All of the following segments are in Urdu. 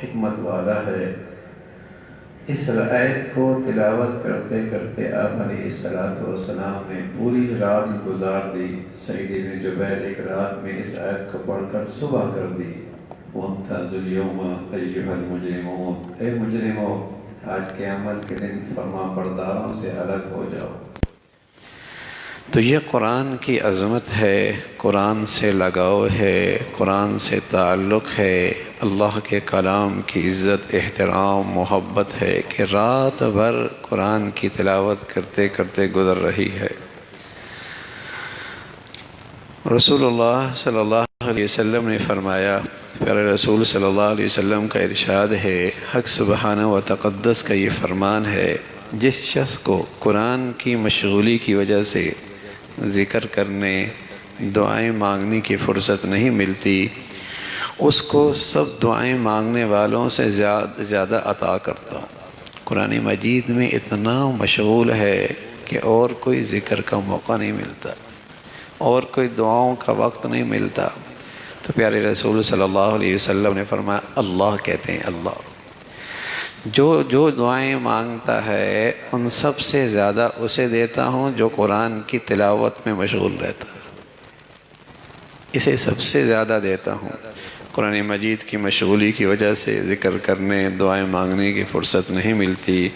حکمت والا ہے۔ اس آیت کو تلاوت کرتے کرتے آپ علیہ السلام نے پوری رات گزار دی۔ سعید بن جبیر ایک رات میں اس آیت کو پڑھ کر صبح کر دی، وَامْتَازُوا الْيَوْمَ أَيُّهَا الْمُجْرِمُونَ، اے مجرمو آج قیامت کے دن فرما برداروں سے الگ ہو جاؤ۔ تو یہ قرآن کی عظمت ہے، قرآن سے لگاؤ ہے، قرآن سے تعلق ہے، اللہ کے کلام کی عزت احترام محبت ہے کہ رات بھر قرآن کی تلاوت کرتے کرتے گزر رہی ہے۔ رسول اللہ صلی اللہ علیہ وسلم نے فرمایا، پیارے رسول صلی اللہ علیہ وسلم کا ارشاد ہے، حق سبحانہ و تقدس کا یہ فرمان ہے، جس شخص کو قرآن کی مشغولی کی وجہ سے ذکر کرنے دعائیں مانگنے کی فرصت نہیں ملتی، اس کو سب دعائیں مانگنے والوں سے زیادہ عطا کرتا۔ قرآن مجید میں اتنا مشغول ہے کہ اور کوئی ذکر کا موقع نہیں ملتا، اور کوئی دعاؤں کا وقت نہیں ملتا۔ تو پیارے رسول صلی اللہ علیہ وسلم نے فرمایا، اللہ کہتے ہیں اللہ جو دعائیں مانگتا ہے ان سب سے زیادہ اسے دیتا ہوں جو قرآن کی تلاوت میں مشغول رہتا ہے، اسے سب سے زیادہ دیتا ہوں۔ قرآن مجید کی مشغولی کی وجہ سے ذکر کرنے دعائیں مانگنے کی فرصت نہیں ملتی،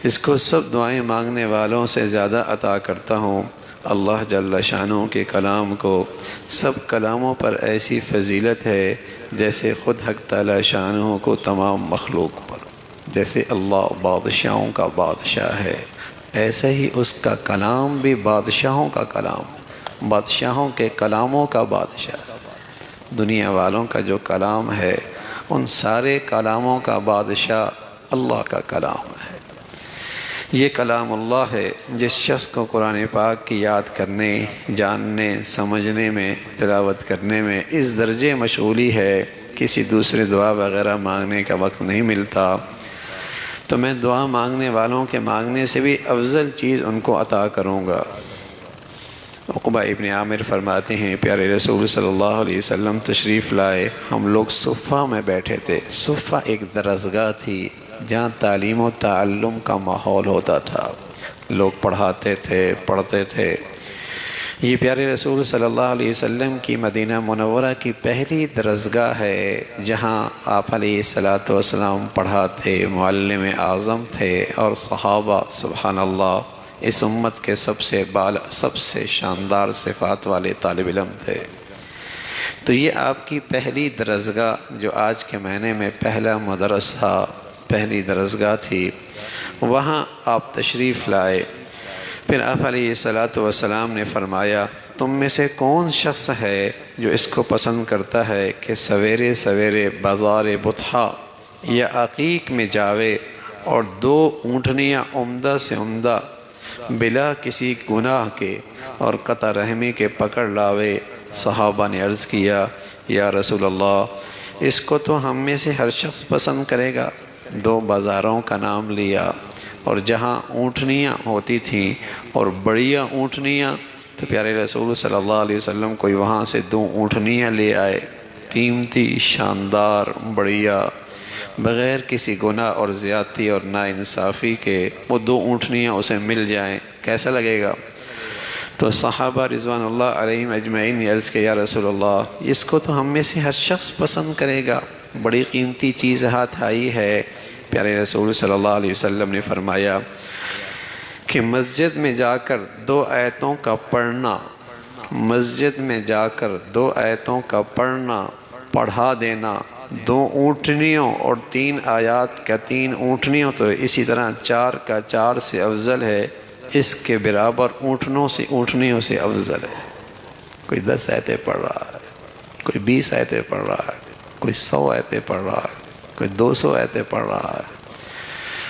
اس کو سب دعائیں مانگنے والوں سے زیادہ عطا کرتا ہوں۔ اللہ جل شانہ کے کلام کو سب کلاموں پر ایسی فضیلت ہے جیسے خود حق تعالی شانہ کو تمام مخلوق پر، جیسے اللہ بادشاہوں کا بادشاہ ہے، ایسے ہی اس کا کلام بھی بادشاہوں کا کلام، بادشاہوں کے کلاموں کا بادشاہ۔ دنیا والوں کا جو کلام ہے ان سارے کلاموں کا بادشاہ اللہ کا کلام ہے۔ یہ کلام اللہ ہے، جس شخص کو قرآن پاک کی یاد کرنے، جاننے، سمجھنے میں، تلاوت کرنے میں اس درجے مشغولی ہے، کسی دوسرے دعا وغیرہ مانگنے کا وقت نہیں ملتا، تو میں دعا مانگنے والوں کے مانگنے سے بھی افضل چیز ان کو عطا کروں گا۔ عقبہ ابن عامر فرماتے ہیں، پیارے رسول صلی اللہ علیہ وسلم تشریف لائے، ہم لوگ صفہ میں بیٹھے تھے۔ صفہ ایک درسگاہ تھی جہاں تعلیم و تعلم کا ماحول ہوتا تھا، لوگ پڑھاتے تھے، پڑھتے تھے۔ یہ پیارے رسول صلی اللہ علیہ وسلم کی مدینہ منورہ کی پہلی درسگاہ ہے جہاں آپ علیہ السلام پڑھاتے، معلم اعظم تھے، اور صحابہ سبحان اللہ اس امت کے سب سے شاندار صفات والے طالب علم تھے۔ تو یہ آپ کی پہلی درسگاہ، جو آج کے معنی میں پہلا مدرسہ، پہلی درسگاہ تھی، وہاں آپ تشریف لائے۔ پھر آپ علیہ السلام نے فرمایا، تم میں سے کون شخص ہے جو اس کو پسند کرتا ہے کہ سویرے سویرے بازار بطحا یا عقیق میں جاوے اور 2 اونٹنیاں عمدہ سے عمدہ بلا کسی گناہ کے اور قطع رحمی کے پکڑ لاوے؟ صحابہ نے عرض کیا، یا رسول اللہ اس کو تو ہم میں سے ہر شخص پسند کرے گا۔ 2 بازاروں کا نام لیا، اور جہاں اونٹنیاں ہوتی تھیں اور بڑیا اونٹنیاں، تو پیارے رسول صلی اللہ علیہ وسلم کوئی وہاں سے 2 اونٹنیاں لے آئے، قیمتی، شاندار، بڑیا، بغیر کسی گناہ اور زیادتی اور ناانصافی کے وہ 2 اونٹنیاں اسے مل جائیں، کیسا لگے گا؟ تو صحابہ رضوان اللہ علیہم اجمعین نے عرض کیا، یا رسول اللہ اس کو تو ہم میں سے ہر شخص پسند کرے گا، بڑی قیمتی چیز ہاتھ آئی ہے۔ پیارے رسول صلی اللہ علیہ وسلم نے فرمایا کہ مسجد میں جا کر 2 آیتوں کا پڑھنا، مسجد میں جا کر 2 آیتوں کا پڑھنا، پڑھا دینا 2 اونٹنیوں اور 3 آیات کا 3 اونٹنیوں، تو اسی طرح 4 کا 4 سے افضل ہے، اس کے برابر اونٹنیوں سے افضل ہے۔ کوئی 10 آیتیں پڑھ رہا ہے، کوئی 20 آیتیں پڑھ رہا ہے، کوئی 100 آیتیں پڑھ رہا ہے، کوئی 200 آیتیں پڑھ رہا ہے،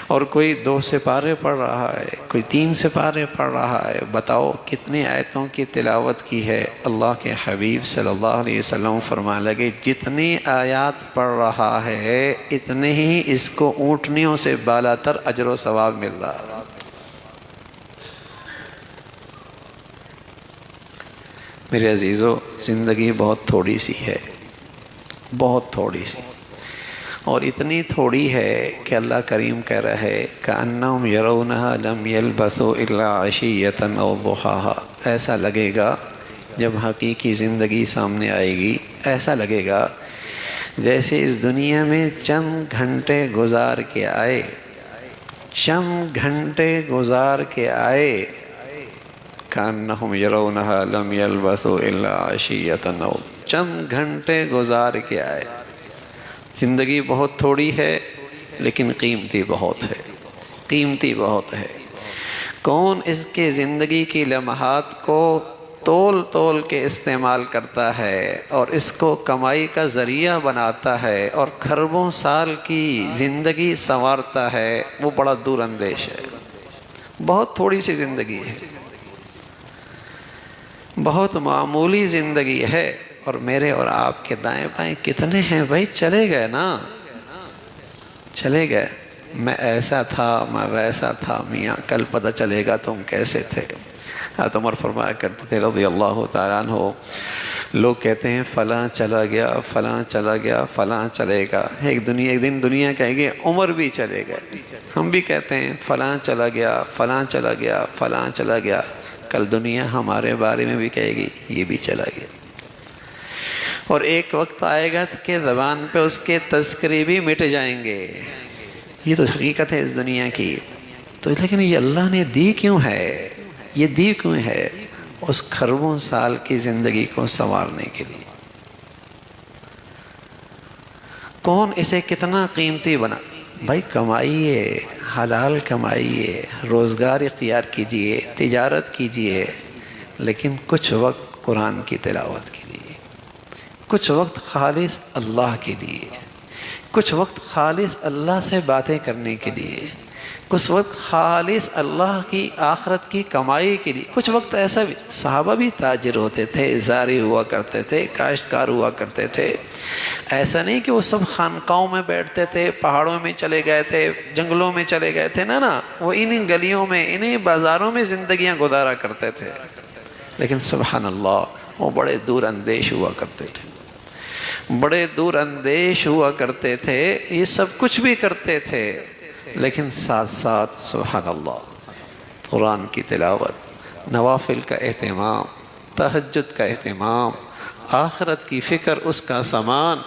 اور کوئی 2 سپارے پڑھ رہا ہے، کوئی 3 سپارے پڑھ رہا ہے۔ بتاؤ کتنی آیتوں کی تلاوت کی ہے؟ اللہ کے حبیب صلی اللہ علیہ وسلم فرمانے لگے، جتنی آیات پڑھ رہا ہے اتنے ہی اس کو اونٹنیوں سے بالا تر اجر و ثواب مل رہا ہے۔ میرے عزیزو، زندگی بہت تھوڑی سی ہے، بہت تھوڑی سی، اور اتنی تھوڑی ہے کہ اللہ کریم کہہ رہا ہے کأنہم یرونہا لم یلبثوا الا عشیۃ او ضحاہا، ایسا لگے گا جب حقیقی زندگی سامنے آئے گی، ایسا لگے گا جیسے اس دنیا میں چند گھنٹے گزار کے آئے، چند گھنٹے گزار کے آئے، کأنہم یرونہا لم یلبثوا الا عشیۃ او، چند گھنٹے گزار کے آئے۔ زندگی بہت تھوڑی ہے لیکن قیمتی بہت ہے، قیمتی بہت ہے۔ کون اس کے زندگی کی لمحات کو تول تول کے استعمال کرتا ہے اور اس کو کمائی کا ذریعہ بناتا ہے اور کھربوں سال کی زندگی سنوارتا ہے، وہ بڑا دور اندیش ہے۔ بہت تھوڑی سی زندگی ہے، بہت معمولی زندگی ہے، اور میرے اور آپ کے دائیں بائیں کتنے ہیں بھائی؟ چلے گئے نا، چلے گئے۔ میں ایسا تھا، میں ویسا تھا، میاں کل پتہ چلے گا تم کیسے تھے۔ حضرت عمر فرمایا کرتے تھے رضی اللہ تعالیٰ عنہ، لوگ کہتے ہیں فلاں چلا گیا، فلاں چلا گیا، فلاں چلے گا، ایک دن دنیا کہے گی عمر بھی چلے گئے۔ ہم بھی کہتے ہیں فلاں چلا گیا، فلاں چلا گیا، فلاں چلا گیا، کل دنیا ہمارے بارے میں بھی کہے گی یہ بھی چلا گیا۔ اور ایک وقت آئے گا کہ زبان پہ اس کے تذکرے بھی مٹ جائیں گے۔ یہ تو حقیقت ہے اس دنیا کی۔ تو لیکن یہ اللہ نے دی کیوں ہے؟ یہ دی کیوں ہے؟ اس کھربوں سال کی زندگی کو سنوارنے کے لیے۔ کون اسے کتنا قیمتی بنا؟ بھائی کمائیے، حلال کمائیے، روزگار اختیار کیجئے، تجارت کیجئے، لیکن کچھ وقت قرآن کی تلاوت کے لیے، کچھ وقت خالص اللہ کے لیے، کچھ وقت خالص اللہ سے باتیں کرنے کے لیے، کچھ وقت خالص اللہ کی آخرت کی کمائی کے لیے۔ کچھ وقت ایسا بھی، صحابہ بھی تاجر ہوتے تھے، زاری ہوا کرتے تھے، کاشتکار ہوا کرتے تھے۔ ایسا نہیں کہ وہ سب خانقاہوں میں بیٹھتے تھے، پہاڑوں میں چلے گئے تھے، جنگلوں میں چلے گئے تھے، نا وہ انہی گلیوں میں، انہی بازاروں میں زندگیاں گزارا کرتے تھے۔ لیکن سبحان اللہ، وہ بڑے دور اندیش ہوا کرتے تھے، بڑے دور اندیش ہوا کرتے تھے، یہ سب کچھ بھی کرتے تھے، لیکن ساتھ ساتھ سبحان اللہ قرآن کی تلاوت، نوافل کا اہتمام، تہجد کا اہتمام، آخرت کی فکر، اس کا سامان،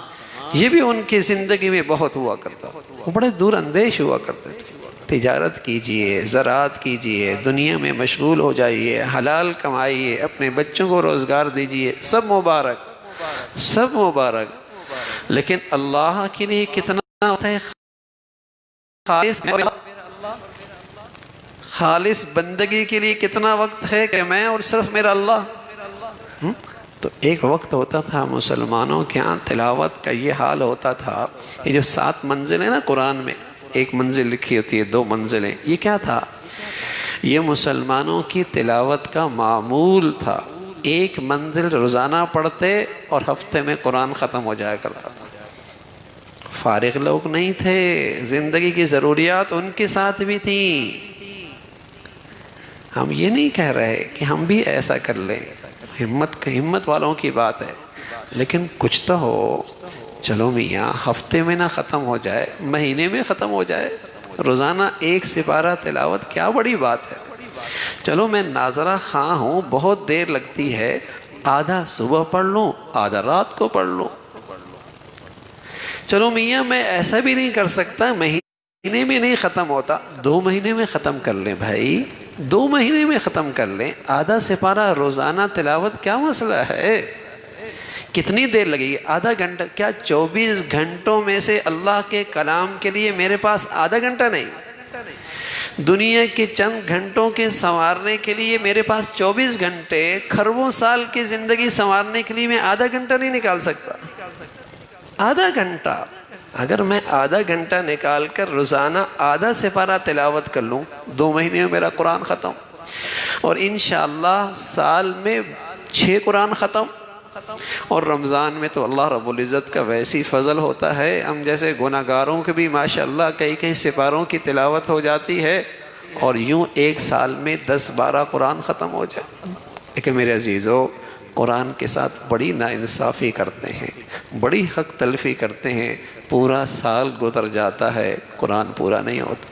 یہ بھی ان کی زندگی میں بہت ہوا کرتا۔ وہ بڑے دور اندیش ہوا کرتے تھے۔ تجارت کیجئے، زراعت کیجئے، دنیا میں مشغول ہو جائیے، حلال کمائیے، اپنے بچوں کو روزگار دیجئے، سب مبارک، سب مبارک، لیکن اللہ کے لیے کتنا ہوتا ہے؟ خالص بندگی کے لیے کتنا وقت ہے کہ میں اور صرف میرا اللہ؟ تو ایک وقت ہوتا تھا مسلمانوں کے ہاں تلاوت کا یہ حال ہوتا تھا، یہ جو 7 منزل ہیں نا قرآن میں، ایک منزل لکھی ہوتی ہے، 2 منزلیں، یہ کیا تھا؟ یہ مسلمانوں کی تلاوت کا معمول تھا۔ ایک منزل روزانہ پڑھتے اور ہفتے میں قرآن ختم ہو جایا کرتا تھا۔ فارغ لوگ نہیں تھے، زندگی کی ضروریات ان کے ساتھ بھی تھیں۔ ہم یہ نہیں کہہ رہے کہ ہم بھی ایسا کر لیں، ہمت والوں کی بات ہے، لیکن کچھ تو ہو۔ چلو میاں ہفتے میں نہ ختم ہو جائے، مہینے میں ختم ہو جائے، روزانہ 1 سپارہ تلاوت کیا بڑی بات ہے۔ چلو میں ناظرہ خواہ ہوں، بہت دیر لگتی ہے، آدھا صبح پڑھ لوں، آدھا رات کو پڑھ لوں۔ چلو میاں میں ایسا بھی نہیں کر سکتا، مہینے میں نہیں ختم ہوتا، 2 مہینے میں ختم کر لیں بھائی، 2 مہینے میں ختم کر لیں، آدھا سپارہ روزانہ تلاوت کیا مسئلہ ہے؟ کتنی دیر لگے گی؟ آدھا گھنٹہ؟ کیا 24 گھنٹوں میں سے اللہ کے کلام کے لیے میرے پاس آدھا گھنٹہ نہیں؟ دنیا کے چند گھنٹوں کے سنوارنے کے لیے میرے پاس 24 گھنٹے، کھربوں سال کی زندگی سنوارنے کے لیے میں آدھا گھنٹہ نہیں نکال سکتا؟ آدھا گھنٹہ، اگر میں آدھا گھنٹہ نکال کر روزانہ آدھا سپارہ تلاوت کر لوں، 2 مہینے میں میرا قرآن ختم، اور انشاءاللہ سال میں 6 قرآن ختم۔ اور رمضان میں تو اللہ رب العزت کا ویسی فضل ہوتا ہے، ہم جیسے گناہگاروں کے بھی ماشاءاللہ کئی سپاروں کی تلاوت ہو جاتی ہے، اور یوں ایک سال میں 10-12 قرآن ختم ہو جائے۔ لیکن میرے عزیزو، قرآن کے ساتھ بڑی ناانصافی کرتے ہیں، بڑی حق تلفی کرتے ہیں، پورا سال گزر جاتا ہے، قرآن پورا نہیں ہوتا،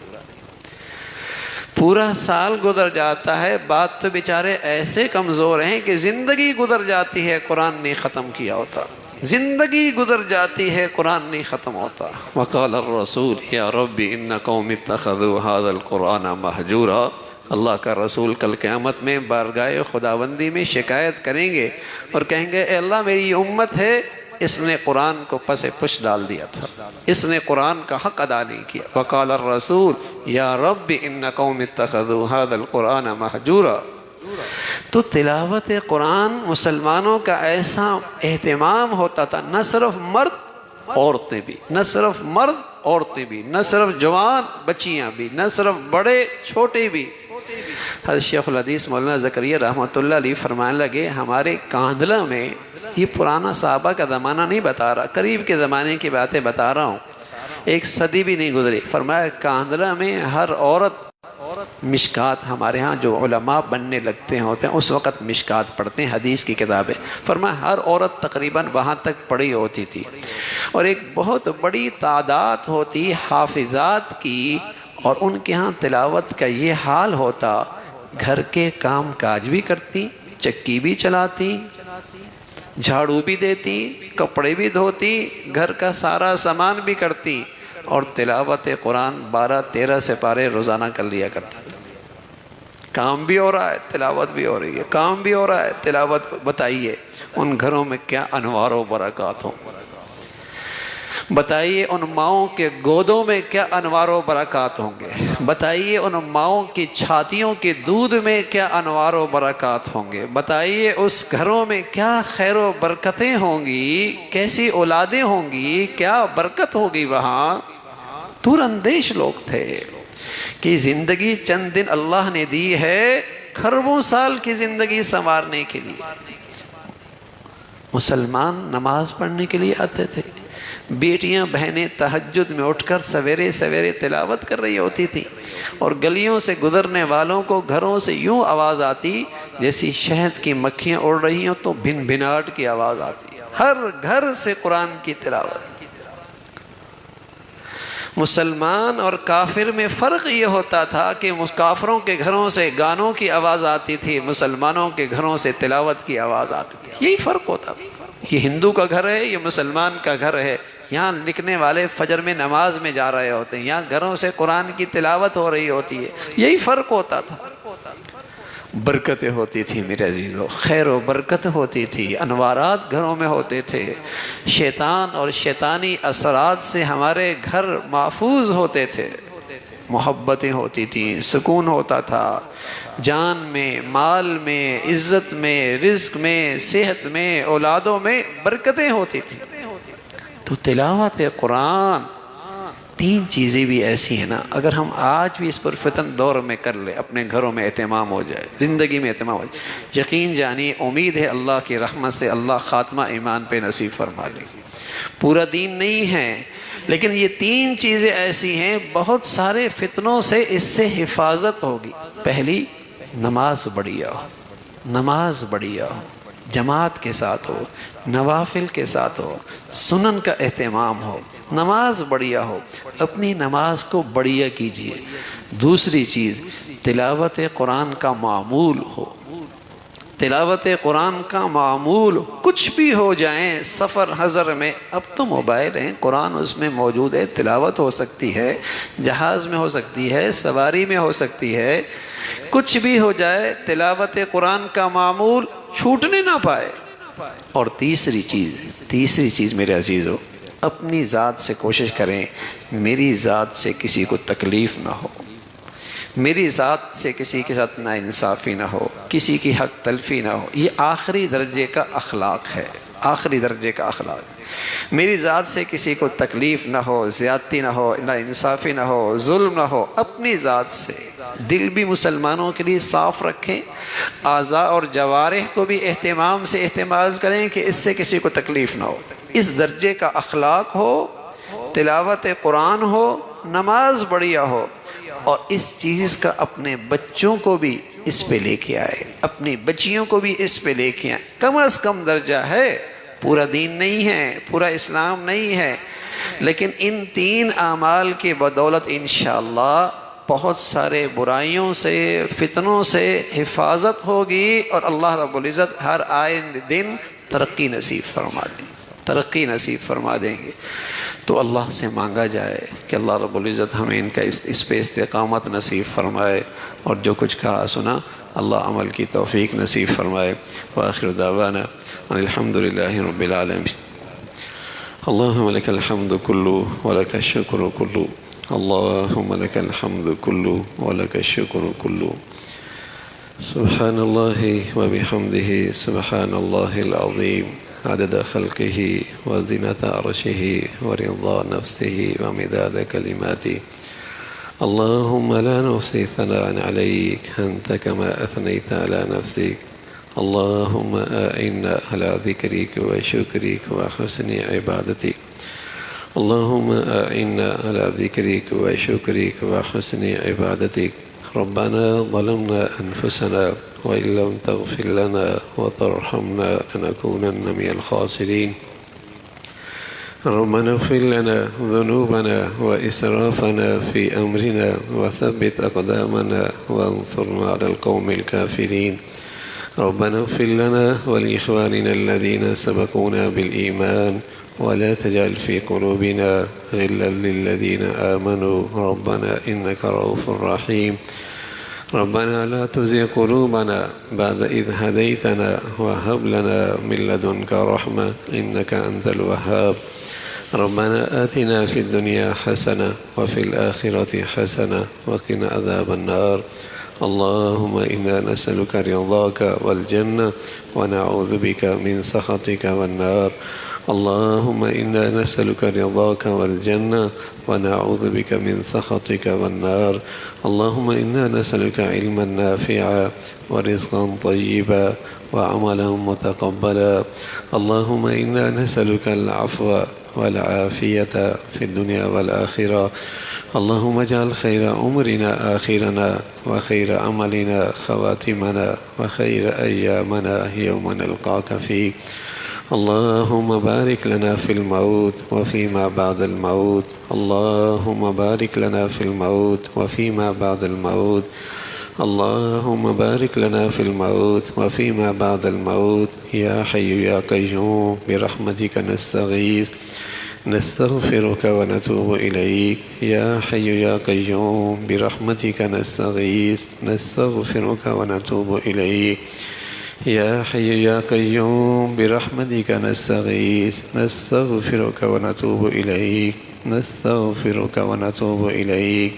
پورا سال گزر جاتا ہے، بات تو بیچارے ایسے کمزور ہیں کہ زندگی گزر جاتی ہے قرآن نہیں ختم کیا ہوتا، زندگی گزر جاتی ہے قرآن نہیں ختم ہوتا۔ وقال الرسول یا رب ان قوم اتخذوا هذا القرآن مہجورا، اللہ کا رسول کل قیامت میں بارگاہ خداوندی میں شکایت کریں گے اور کہیں گے اے اللہ میری یہ امت ہے، اس نے قرآن کو پس پش ڈال دیا تھا، اس نے قرآن کا حق ادا نہیں کیا۔ وقال الرسول یا رب ان قوم اتخذوا هذا القرآن مہجورا۔ تو تلاوت قرآن مسلمانوں کا ایسا اہتمام ہوتا تھا، نہ صرف مرد عورتیں بھی، نہ صرف مرد عورتیں بھی، نہ صرف جوان بچیاں بھی، نہ صرف بڑے چھوٹے بھی۔ حضرت شیخ الحدیث مولانا زکریہ رحمۃ اللہ علیہ فرمانے لگے ہمارے کاندھلہ میں، یہ پرانا صحابہ کا زمانہ نہیں بتا رہا، قریب کے زمانے کی باتیں بتا رہا ہوں، ایک صدی بھی نہیں گزری، فرمایا کاندھلہ میں ہر عورت مشکات، ہمارے ہاں جو علماء بننے لگتے ہوتے ہیں اس وقت مشکات پڑھتے ہیں، حدیث کی کتابیں، فرمایا ہر عورت تقریباً وہاں تک پڑھی ہوتی تھی، اور ایک بہت بڑی تعداد ہوتی حافظات کی، اور ان کے ہاں تلاوت کا یہ حال ہوتا، گھر کے کام کاج بھی کرتی، چکی بھی چلاتی، جھاڑو بھی دیتی، کپڑے بھی دھوتی، گھر کا سارا سامان بھی کرتی، اور تلاوت قرآن 12-13 سپارے روزانہ کر لیا کرتا۔ کام بھی ہو رہا ہے، تلاوت بھی ہو رہی ہے، کام بھی ہو رہا ہے، تلاوت۔ بتائیے ان گھروں میں کیا انوار و برکات ہوں، بتائیے ان ماؤں کے گودوں میں کیا انوار و برکات ہوں گے، بتائیے ان ماؤں کی چھاتیوں کے دودھ میں کیا انوار و برکات ہوں گے، بتائیے اس گھروں میں کیا خیر و برکتیں ہوں گی، کیسی اولادیں ہوں گی، کیا برکت ہوگی وہاں۔ دور اندیش لوگ تھے کہ زندگی چند دن اللہ نے دی ہے کھربوں سال کی زندگی سنوارنے کے لیے۔ مسلمان نماز پڑھنے کے لیے آتے تھے، بیٹیاں بہنیں تہجد میں اٹھ کر سویرے سویرے تلاوت کر رہی ہوتی تھی، اور گلیوں سے گزرنے والوں کو گھروں سے یوں آواز آتی جیسی شہد کی مکھیاں اڑ رہی ہوں تو بھن بھناٹ کی آواز آتی، ہر گھر سے قرآن کی تلاوت۔ مسلمان اور کافر میں فرق یہ ہوتا تھا کہ کافروں کے گھروں سے گانوں کی آواز آتی تھی، مسلمانوں کے گھروں سے تلاوت کی آواز آتی تھی، یہی فرق ہوتا۔ یہ ہندو کا گھر ہے، یہ مسلمان کا گھر ہے، یہاں لکھنے والے فجر میں نماز میں جا رہے ہوتے ہیں، یہاں گھروں سے قرآن کی تلاوت ہو رہی ہوتی ہے، یہی فرق ہوتا تھا۔ برکتیں ہوتی تھی میرے عزیزو، خیر و برکت ہوتی تھی، انوارات گھروں میں ہوتے تھے، شیطان اور شیطانی اثرات سے ہمارے گھر محفوظ ہوتے تھے، محبتیں ہوتی تھیں، سکون ہوتا تھا، جان میں، مال میں، عزت میں، رزق میں، صحت میں، اولادوں میں برکتیں ہوتی تھیں۔ تو تلاوت قرآن، تین چیزیں بھی ایسی ہیں نا، اگر ہم آج بھی اس پر فتن دور میں کر لیں، اپنے گھروں میں اہتمام ہو جائے، زندگی میں اہتمام ہو جائے، یقین جانیے امید ہے اللہ کی رحمت سے اللہ خاتمہ ایمان پہ نصیب فرما دے۔ پورا دین نہیں ہے، لیکن یہ تین چیزیں ایسی ہیں بہت سارے فتنوں سے اس سے حفاظت ہوگی۔ پہلی، نماز بڑھیا ہو، نماز بڑھیا ہو، جماعت کے ساتھ ہو، نوافل کے ساتھ ہو، سنن کا اہتمام ہو، نماز بڑھیا ہو، اپنی نماز کو بڑھیا کیجیے۔ دوسری چیز، تلاوت قرآن کا معمول ہو، تلاوت قرآن کا معمول، کچھ بھی ہو جائیں سفر حضر میں، اب تو موبائل ہیں، قرآن اس میں موجود ہے، تلاوت ہو سکتی ہے، جہاز میں ہو سکتی ہے، سواری میں ہو سکتی ہے، کچھ بھی ہو جائے تلاوت قرآن کا معمول چھوٹنے نہ پائے۔ اور تیسری چیز میرے عزیزو، اپنی ذات سے کوشش کریں میری ذات سے کسی کو تکلیف نہ ہو، میری ذات سے کسی کے ساتھ ناانصافی نہ ہو، کسی کی حق تلفی نہ ہو۔ یہ آخری درجے کا اخلاق ہے، آخری درجے کا اخلاق ہے۔ میری ذات سے کسی کو تکلیف نہ ہو، زیادتی نہ ہو، ناانصافی نہ ہو، ظلم نہ ہو، اپنی ذات سے۔ دل بھی مسلمانوں کے لیے صاف رکھیں، اعضاء اور جوارح کو بھی اہتمام سے استعمال کریں کہ اس سے کسی کو تکلیف نہ ہو۔ اس درجے کا اخلاق ہو، تلاوت قرآن ہو، نماز بڑھیا ہو، اور اس چیز کا اپنے بچوں کو بھی اس پہ لے کے آئے، اپنی بچیوں کو بھی اس پہ لے کے آئے۔ کم از کم درجہ ہے پورا دین نہیں ہے، پورا اسلام نہیں ہے، لیکن ان 3 اعمال کی بدولت انشاءاللہ بہت سارے برائیوں سے، فتنوں سے حفاظت ہوگی، اور اللہ رب العزت ہر آئے دن ترقی نصیب فرما دیں، ترقی نصیب فرما دیں گے۔ تو اللہ سے مانگا جائے کہ اللہ رب العزت ہمیں ان کا اس پہ استقامت نصیب فرمائے، اور جو کچھ کہا سنا اللہ عمل کی توفیق نصیب فرمائے۔ وآخر دعوانا ان الحمد للہ رب العالمین۔ اللہم لک الحمد کلو ولک الشکر کلو، اللہم لک الحمد کلو ولک الشکر کلو، سبحان اللہ وبحمدہ سبحان اللہ العظیم، عدد خلقہ وزنة عرشہ ورضا نفسہ ومداد کلماتہ، اللہم لا نحصی ثناء علیک انت کما اثنیت علی نفسک، اللہم اعنا علی ذکرک وشکرک وحسن عبادتک، اللہم اعنا علی ذکرک وشکرک وحسن عبادتک، ربنا ظلمنا انفسنا وإن لم تغفر لنا وترحمنا لنكونن من الخاسرين، ربنا اغفر لنا ذنوبنا وإسرافنا في أمرنا وثبت أقدامنا وانصرنا على القوم الكافرين، ربنا اغفر لنا ولإخواننا الذين سبقونا بالإيمان ولا تجعل في قلوبنا غلا للذين آمنوا ربنا إنك رؤوف رحيم، ربنا لا تزغ قلوبنا بعد إذ هديتنا وهب لنا من لدنك رحمة إنك أنت الوهاب، ربنا آتنا في الدنيا حسنة وفي الآخرة حسنة وقنا عذاب النار، اللهم إنا نسألك رضاك والجنة ونعوذ بك من سخطك والنار، اللهم إنا نسألك رضاك والجنة ونعوذ بك من سخطك والنار، اللهم إنا نسألك علما نافعا ورزقا طيبا وعملا متقبلا، اللهم إنا نسألك العفو والعافية في الدنيا والآخرة، اللهم اجعل خير أمرنا آخرنا وخير عملنا خواتمنا وخير أيامنا يوم نلقاك فيه، اللهم بارك لنا في الموت وفيما بعد الموت، اللهم بارك لنا في الموت وفيما بعد الموت، اللهم بارك لنا في الموت وفيما بعد الموت، يا حي يا قيوم برحمتك نستغيث، نستغفرك ونتوب إليك، يا حي يا قيوم برحمتك نستغيث، نستغفرك ونتوب إليك، يا حي يا قيوم برحمتك نستغيث، نستغفرك ونتوب إليك، نستغفرك ونتوب إليك،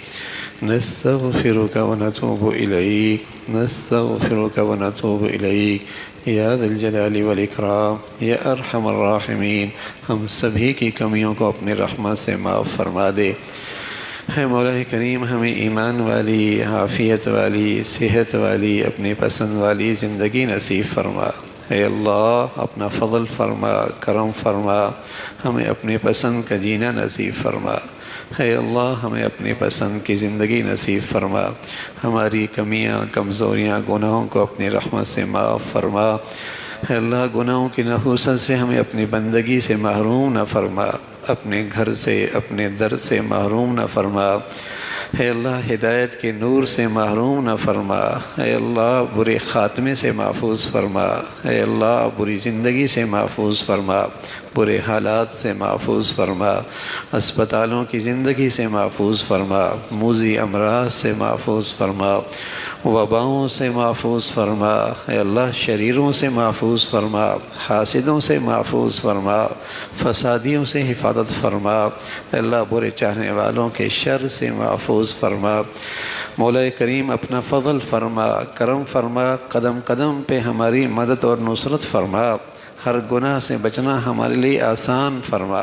نستغفرك ونتوب إليك، نستغفرك ونتوب إليك، یا ذی الجلال والإکرام، یا ارحم الراحمین، ہم سبھی کی کمیوں کو اپنی رحمت سے معاف فرما دے۔ اے مولا کریم، ہمیں ایمان والی، عافیت والی، صحت والی، اپنی پسند والی زندگی نصیب فرما۔ اے اللہ، اپنا فضل فرما، کرم فرما، ہمیں اپنی پسند کا جینا نصیب فرما۔ اے اللہ، ہمیں اپنی پسند کی زندگی نصیب فرما، ہماری کمیاں، کمزوریاں، گناہوں کو اپنی رحمت سے معاف فرما۔ اے اللہ، گناہوں کی نحوست سے ہمیں اپنی بندگی سے محروم نہ فرما، اپنے گھر سے، اپنے در سے محروم نہ فرما۔ اے اللہ، ہدایت کے نور سے محروم نہ فرما۔ اے اللہ، برے خاتمے سے محفوظ فرما۔ اے اللہ، بری زندگی سے محفوظ فرما، برے حالات سے محفوظ فرما، اسپتالوں کی زندگی سے محفوظ فرما، موذی امراض سے محفوظ فرما، وباؤں سے محفوظ فرما۔ اے اللہ، شریروں سے محفوظ فرما، حاسدوں سے محفوظ فرما، فسادیوں سے حفاظت فرما۔ اے اللہ، برے چاہنے والوں کے شر سے محفوظ فرما۔ مولا کریم، اپنا فضل فرما، کرم فرما، قدم قدم پہ ہماری مدد اور نصرت فرما، ہر گناہ سے بچنا ہمارے لیے آسان فرما۔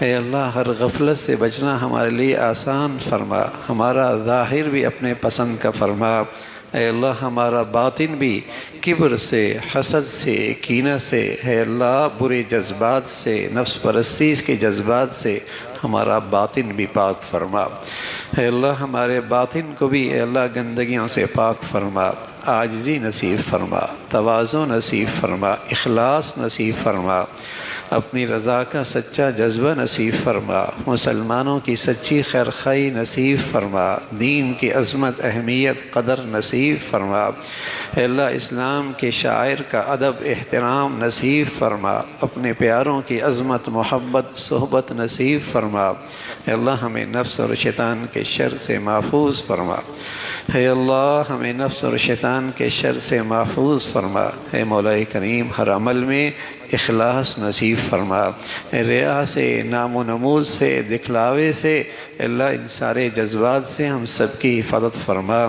اے اللہ، ہر غفلت سے بچنا ہمارے لیے آسان فرما، ہمارا ظاہر بھی اپنے پسند کا فرما۔ اے اللہ، ہمارا باطن بھی کبر سے، حسد سے، کینہ سے، اے اللہ، برے جذبات سے، نفس پرستی کے جذبات سے ہمارا باطن بھی پاک فرما۔ اے اللہ، ہمارے باطن کو بھی اے اللہ گندگیوں سے پاک فرما، عاجزی نصیب فرما، تواضع نصیب فرما، اخلاص نصیب فرما، اپنی رضا کا سچا جذبہ نصیب فرما، مسلمانوں کی سچی خیرخواہی نصیب فرما، دین کی عظمت اہمیت قدر نصیب فرما، اے اللہ اسلام کے شاعر کا ادب احترام نصیب فرما، اپنے پیاروں کی عظمت محبت صحبت نصیب فرما، اے اللہ ہمیں نفس اور شیطان کے شر سے محفوظ فرما، اے اللہ ہمیں نفس اور شیطان کے شر سے محفوظ فرما، اے مولا کریم ہر عمل میں اخلاص نصیب فرما، ریا سے نام و نمود سے دکھلاوے سے اللہ ان سارے جذبات سے ہم سب کی حفاظت فرما،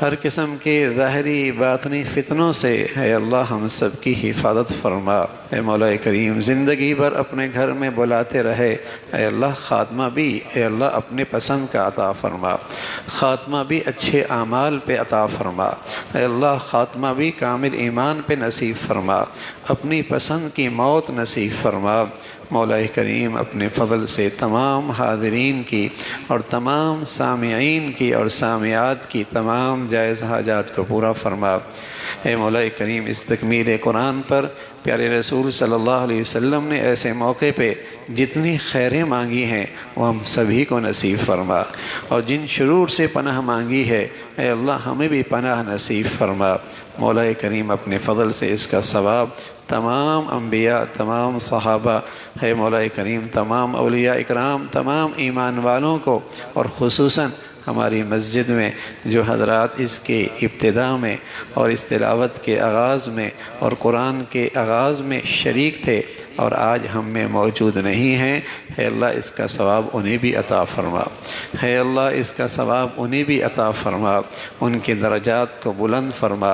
ہر قسم کے ظاہری باطنی فتنوں سے اے اللہ ہم سب کی حفاظت فرما، اے مولا کریم زندگی بھر اپنے گھر میں بلاتے رہے، اے اللہ خاتمہ بھی اے اللہ اپنے پسند کا عطا فرما، خاتمہ بھی اچھے اعمال پہ عطا فرما، اے اللہ خاتمہ بھی کامل ایمان پہ نصیب فرما، اپنی پسند کی موت نصیب فرما، مولا کریم اپنے فضل سے تمام حاضرین کی اور تمام سامعین کی اور سامعات کی تمام جائز حاجات کو پورا فرما، اے مولا کریم اس تکمیل قرآن پر پیارے رسول صلی اللہ علیہ وسلم نے ایسے موقع پہ جتنی خیریں مانگی ہیں وہ ہم سبھی کو نصیب فرما، اور جن شرور سے پناہ مانگی ہے اے اللہ ہمیں بھی پناہ نصیب فرما، مولا کریم اپنے فضل سے اس کا ثواب تمام انبیاء تمام صحابہ ہے مولا کریم تمام اولیاء اکرام تمام ایمان والوں کو، اور خصوصاً ہماری مسجد میں جو حضرات اس کے ابتداء میں اور اس تلاوت کے آغاز میں اور قرآن کے آغاز میں شریک تھے اور آج ہم میں موجود نہیں ہیں، اے اللہ اس کا ثواب انہیں بھی عطا فرما، اے اللہ اس کا ثواب انہیں بھی عطا فرما، ان کے درجات کو بلند فرما،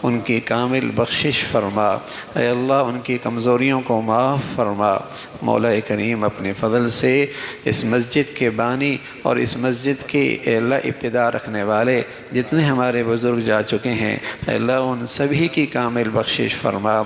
ان کی کامل بخشش فرما، اے اللہ ان کی کمزوریوں کو معاف فرما، مولا کریم اپنے فضل سے اس مسجد کے بانی اور اس مسجد کی اے اللہ ابتدا رکھنے والے جتنے ہمارے بزرگ جا چکے ہیں اے اللہ ان سبھی کی کامل بخشش فرما،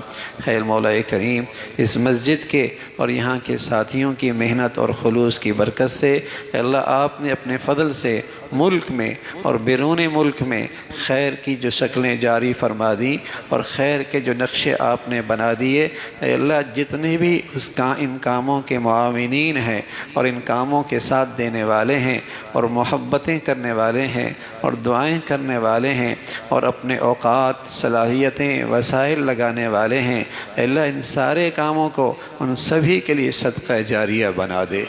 اے مولا کریم اس مسجد کے اور یہاں کے ساتھیوں کی محنت اور خلوص کی برکت سے اے اللہ آپ نے اپنے فضل سے ملک میں اور بیرون ملک میں خیر کی جو شکلیں جاری فرما دیں اور خیر کے جو نقشے آپ نے بنا دیے، اے اللہ جتنے بھی ان کاموں کے معاونین ہیں اور ان کاموں کے ساتھ دینے والے ہیں اور محبتیں کرنے والے ہیں اور دعائیں کرنے والے ہیں اور اپنے اوقات صلاحیتیں وسائل لگانے والے ہیں، اے اللہ ان سارے کاموں کو ان سبھی کے لیے صدقہ جاریہ بنا دے،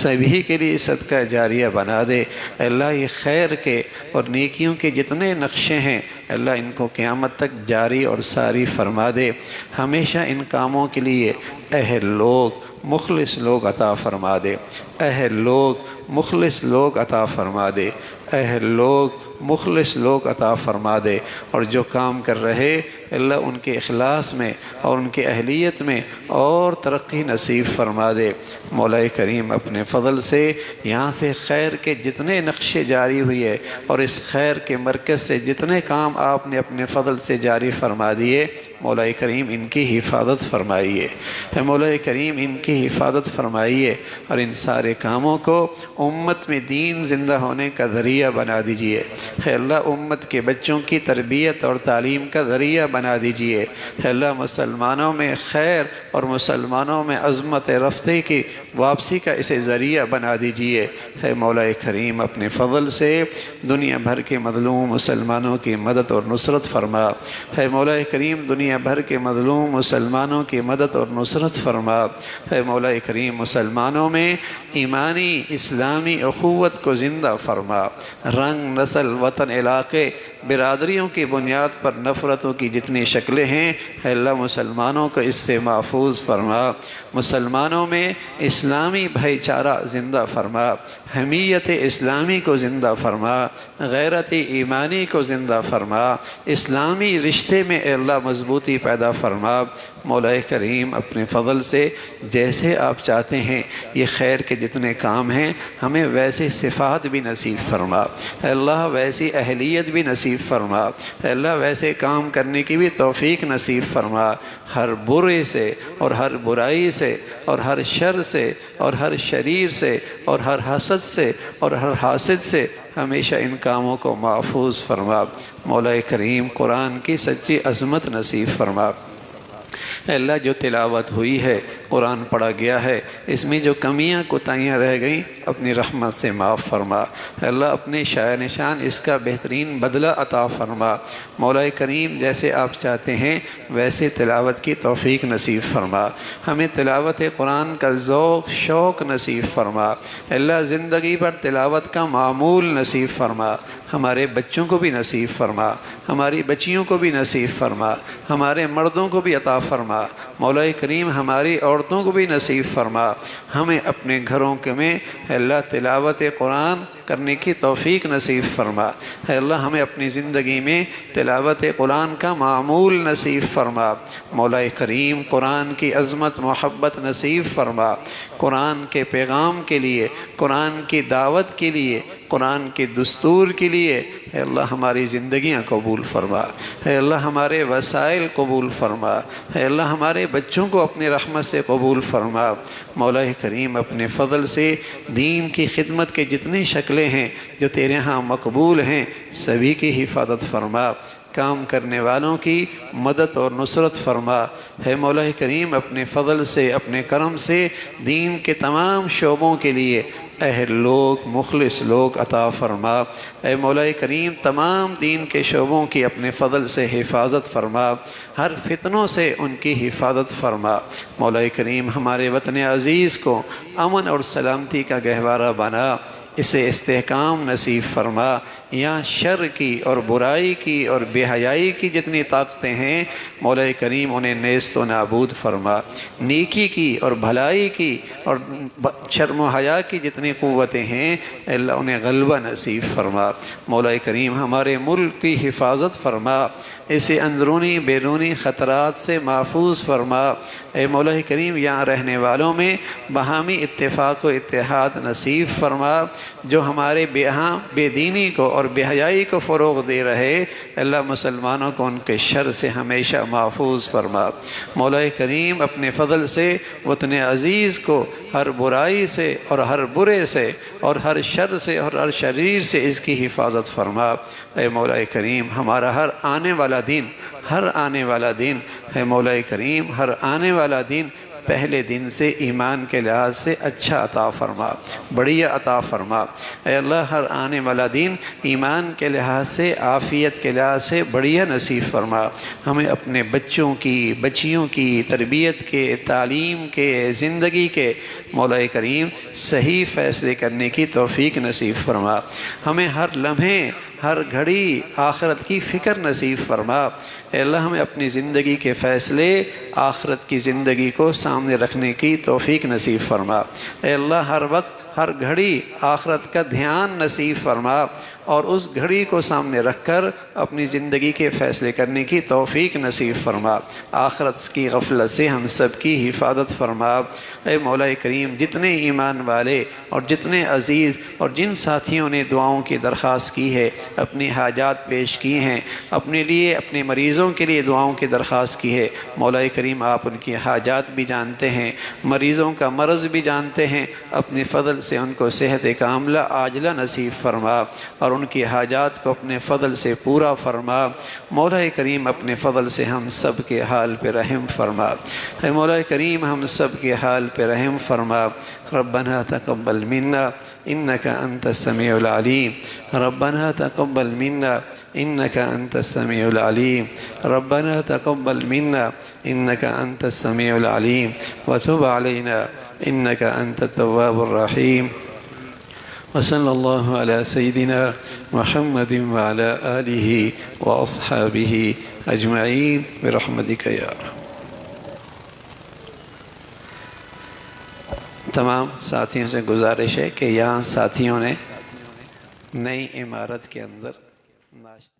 سبھی کے لیے صدقہ جاریہ بنا دے، اے اللہ یہ خیر کے اور نیکیوں کے جتنے نقشے ہیں اللہ ان کو قیامت تک جاری اور ساری فرما دے، ہمیشہ ان کاموں کے لیے اہل لوگ مخلص لوگ عطا فرما دے، اہل لوگ مخلص لوگ عطا فرما دے، اہل لوگ مخلص لوگ عطا فرما دے، اور جو کام کر رہے اللہ ان کے اخلاص میں اور ان کے اہلیت میں اور ترقی نصیب فرما دے، مولا کریم اپنے فضل سے یہاں سے خیر کے جتنے نقشے جاری ہوئے اور اس خیر کے مرکز سے جتنے کام آپ نے اپنے فضل سے جاری فرما دیے، مولا کریم ان کی حفاظت فرمائیے، اے مولا کریم ان کی حفاظت فرمائیے، اور ان سارے کاموں کو امت میں دین زندہ ہونے کا ذریعہ بنا دیجئے، اے اللہ امت کے بچوں کی تربیت اور تعلیم کا ذریعہ بنا دیجئے، اے اللہ مسلمانوں میں خیر اور مسلمانوں میں عظمت رفتے کی واپسی کا اسے ذریعہ بنا دیجئے، اے مولا کریم اپنے فضل سے دنیا بھر کے مظلوم مسلمانوں کی مدد اور نصرت فرما، اے مولا کریم دنیا بھر کے مظلوم مسلمانوں کی مدد اور نصرت فرما، اے مولا کریم مسلمانوں میں ایمانی اسلامی اخوت کو زندہ فرما، رنگ نسل وطن علاقے برادریوں کی بنیاد پر نفرتوں کی جتنی شکلیں ہیں اے اللہ مسلمانوں کو اس سے محفوظ فرما، مسلمانوں میں اسلامی بھائی چارہ زندہ فرما، حمیت اسلامی کو زندہ فرما، غیرت ایمانی کو زندہ فرما، اسلامی رشتے میں اے اللہ مضبوطی پیدا فرما، مولا کریم اپنے فضل سے جیسے آپ چاہتے ہیں یہ خیر کے جتنے کام ہیں ہمیں ویسے صفات بھی نصیب فرما، اے اللہ ویسی اہلیت بھی نصیب فرما، اے اللہ ویسے کام کرنے کی بھی توفیق نصیب فرما، ہر برے سے اور ہر برائی سے اور ہر شر سے اور ہر شریر سے اور ہر حسد سے اور ہر حاسد سے ہمیشہ ان کاموں کو محفوظ فرما۔ مولا کریم قرآن کی سچی عظمت نصیب فرما۔ اے اللہ جو تلاوت ہوئی ہے، قرآن پڑھا گیا ہے، اس میں جو کمیاں کوتاہیاں رہ گئیں اپنی رحمت سے معاف فرما۔ اے اللہ اپنے شایع نشان اس کا بہترین بدلہ عطا فرما۔ مولا کریم جیسے آپ چاہتے ہیں ویسے تلاوت کی توفیق نصیب فرما، ہمیں تلاوت قرآن کا ذوق شوق نصیب فرما۔ اے اللہ زندگی پر تلاوت کا معمول نصیب فرما، ہمارے بچوں کو بھی نصیب فرما، ہماری بچیوں کو بھی نصیب فرما، ہمارے مردوں کو بھی عطا فرما، مولا کریم ہماری عورتوں کو بھی نصیب فرما۔ ہمیں اپنے گھروں میں اے اللہ تلاوت قرآن کرنے کی توفیق نصیب فرما۔ اے اللہ ہمیں اپنی زندگی میں تلاوت قرآن کا معمول نصیب فرما۔ مولا کریم قرآن کی عظمت محبت نصیب فرما، قرآن کے پیغام کے لیے، قرآن کی دعوت کے لیے، قرآن کے دستور کے لیے اے اللہ ہماری زندگیاں قبول فرما، اے اللہ ہمارے وسائل قبول فرما، اے اللہ ہمارے بچوں کو اپنی رحمت سے قبول فرما۔ مولا کریم اپنے فضل سے دین کی خدمت کے جتنی شکلیں ہیں جو تیرے ہاں مقبول ہیں سبھی کی حفاظت فرما، کام کرنے والوں کی مدد اور نصرت فرما۔ ہے مولا کریم اپنے فضل سے اپنے کرم سے دین کے تمام شعبوں کے لیے اہل لوگ مخلص لوگ عطا فرما۔ اے مولا کریم تمام دین کے شعبوں کی اپنے فضل سے حفاظت فرما، ہر فتنوں سے ان کی حفاظت فرما۔ مولا کریم ہمارے وطن عزیز کو امن اور سلامتی کا گہوارہ بنا، اسے استحکام نصیب فرما۔ یہاں شر کی اور برائی کی اور بے حیائی کی جتنی طاقتیں ہیں مولا کریم انہیں نیست و نابود فرما، نیکی کی اور بھلائی کی اور شرم و حیا کی جتنی قوتیں ہیں اللہ انہیں غلبہ نصیب فرما۔ مولا کریم ہمارے ملک کی حفاظت فرما، اسے اندرونی بیرونی خطرات سے محفوظ فرما۔ اے مولا کریم یہاں رہنے والوں میں باہمی اتفاق و اتحاد نصیب فرما، جو ہمارے بے دینی کو اور بے حیائی کو فروغ دے رہے اللہ مسلمانوں کو ان کے شر سے ہمیشہ محفوظ فرما۔ مولا کریم اپنے فضل سے وطن عزیز کو ہر برائی سے اور ہر برے سے اور ہر شر سے اور ہر شریر سے اس کی حفاظت فرما۔ اے مولا کریم ہمارا ہر آنے والا دن ہے مولا کریم ہر آنے والا دن پہلے دن سے ایمان کے لحاظ سے اچھا عطا فرما، بڑھیا عطا فرما۔ اے اللہ ہر آنے والا دن ایمان کے لحاظ سے عافیت کے لحاظ سے بڑھیا نصیب فرما۔ ہمیں اپنے بچوں کی بچیوں کی تربیت کے تعلیم کے زندگی کے مولا کریم صحیح فیصلے کرنے کی توفیق نصیب فرما۔ ہمیں ہر لمحے ہر گھڑی آخرت کی فکر نصیب فرما۔ اے اللہ ہمیں اپنی زندگی کے فیصلے آخرت کی زندگی کو سامنے رکھنے کی توفیق نصیب فرما۔ اے اللہ ہر وقت ہر گھڑی آخرت کا دھیان نصیب فرما اور اس گھڑی کو سامنے رکھ کر اپنی زندگی کے فیصلے کرنے کی توفیق نصیب فرما۔ آخرت کی غفلت سے ہم سب کی حفاظت فرما۔ اے مولا کریم جتنے ایمان والے اور جتنے عزیز اور جن ساتھیوں نے دعاؤں کی درخواست کی ہے، اپنی حاجات پیش کی ہیں، اپنے لیے اپنے مریضوں کے لیے دعاؤں کی درخواست کی ہے، مولا کریم آپ ان کی حاجات بھی جانتے ہیں، مریضوں کا مرض بھی جانتے ہیں، اپنے فضل سے ان کو صحت کاملہ عاجلہ نصیب فرما اور ان کی حاجات کو اپنے فضل سے پورا فرما۔ مولا کریم اپنے فضل سے ہم سب کے حال پہ رحم فرما۔ اے مولا کریم ہم سب کے حال پہ رحم فرما۔ ربنا تقبل منا انك انت السميع العليم، ربنا تقبل منا انك انت السميع العليم، ربنا تقبل منا انك انت السميع العليم وتب علينا انك انت التواب الرحيم، وصلى الله على سيدنا محمد وعلى آله وأصحابه أجمعين برحمتك يا رب۔ تمام ساتھیوں سے گزارش ہے کہ یہاں ساتھیوں نے نئی عمارت کے اندر ناشتہ